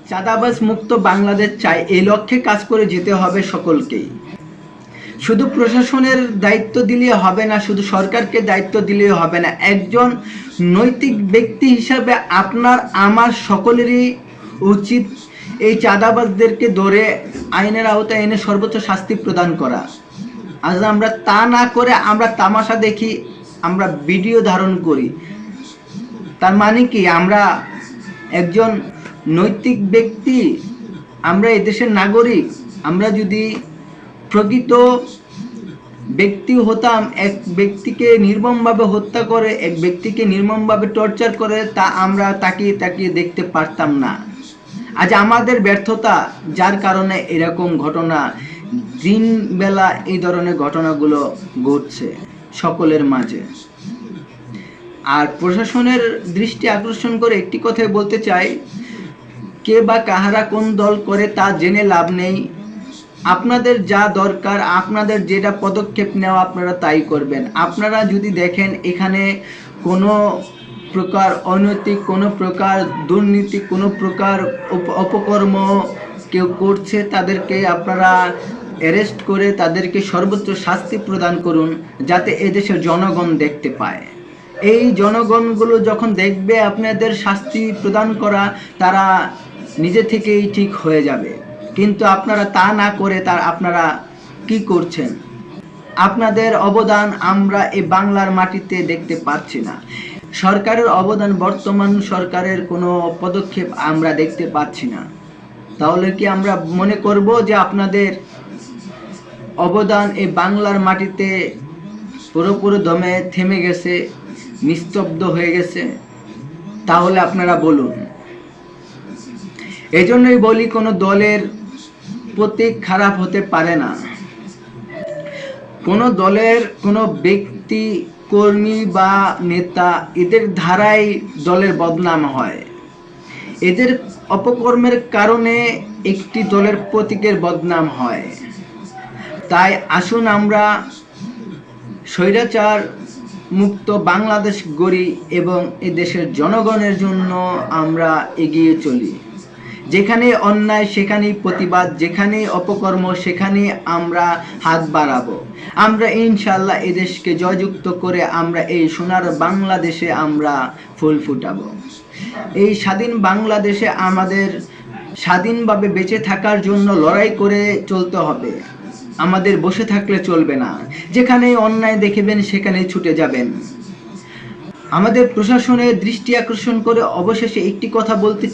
চাঁদাবাজ মুক্ত বাংলাদেশ চাই, এই লক্ষ্যে কাজ করে যেতে হবে সকলকেই। শুধু প্রশাসনের দায়িত্ব দিলে হবে না, শুধু সরকারকে দায়িত্ব দিলে হবে না। একজন নৈতিক ব্যক্তি হিসাবে আপনার আমার সকলেরই উচিত এই চাঁদাবাজদেরকে ধরে আইনের আওতায় এনে সর্বোচ্চ শাস্তি প্রদান করা। আজ আমরা তা না করে আমরা তামাশা দেখি, আমরা ভিডিও ধারণ করি, তার মানে কি আমরা একজন নৈতিক ব্যক্তি? আমরা এদেশের নাগরিক। আমরা যদি প্রকৃত ব্যক্তি হতাম, এক ব্যক্তিকে নির্মমভাবে হত্যা করে, এক ব্যক্তিকে নির্মমভাবে টর্চার করে, তা আমরা তাকিয়ে তাকিয়ে দেখতে পারতাম না। আজ আমাদের ব্যর্থতা, যার কারণে এরকম ঘটনা দিন বেলা এই ধরনের ঘটনাগুলো ঘটছে সকলের মাঝে। আর প্রশাসনের দৃষ্টি আকর্ষণ করে একটি কথাই বলতে চাই, কে বা কাহারা কোন দল করে তা জেনে লাভ নেই। আপনাদের যা দরকার, আপনাদের যেটা পদক্ষেপ নেওয়া আপনারা তাই করবেন। আপনারা যদি দেখেন এখানে কোনো প্রকার অনৈতিক, কোনো প্রকার দুর্নীতি, কোনো প্রকার অপকর্ম কেউ করছে, তাদেরকে আপনারা অ্যারেস্ট করে তাদেরকে সর্বোচ্চ শাস্তি প্রদান করুন, যাতে এদেশের জনগণ দেখতে পায়। এই জনগণগুলো যখন দেখবে আপনাদের শাস্তি প্রদান করা, তারা নিজে থেকেই ঠিক হয়ে যাবে। কিন্তু আপনারা তা না করে আপনারা কি করছেন? আপনাদের অবদান আমরা এই বাংলার মাটিতে দেখতে পাচ্ছি না। সরকারের অবদান, বর্তমান সরকারের কোনো পদক্ষেপ আমরা দেখতে পাচ্ছি না। তাহলে কি আমরা মনে করব যে আপনাদের অবদান এই বাংলার মাটিতে পুরোপুরি দমে থেমে গেছে, নিস্তব্ধ হয়ে গেছে? তাহলে আপনারা বলুন। এই জন্যই বলি, কোনো দলের প্রতীক খারাপ হতে পারে না। কোনো দলের কোনো ব্যক্তি, কর্মী বা নেতা, এদের ধারাই দলের বদনাম হয়। এদের অপকর্মের কারণে একটি দলের প্রতীকের বদনাম হয়। তাই আসুন আমরা স্বৈরাচার মুক্ত বাংলাদেশ গড়ি এবং এ দেশের জনগণের জন্য আমরা এগিয়ে চলি। যেখানে অন্যায় সেখানেই প্রতিবাদ, যেখানে অপকর্ম সেখানে আমরা হাত বাড়াবো। আমরা ইনশাল্লাহ এদেশকে জয়যুক্ত করে আমরা এই সোনার বাংলাদেশে আমরা ফুল ফুটাবো। এই স্বাধীন বাংলাদেশে আমাদের স্বাধীনভাবে বেঁচে থাকার জন্য লড়াই করে চলতে হবে। আমাদের বসে থাকলে চলবে না। যেখানে অন্যায় দেখবেন সেখানেই ছুটে যাবেন। আমাদের প্রশাসনের দৃষ্টি আকর্ষণ করে অবশেষে একটি কথা বলতে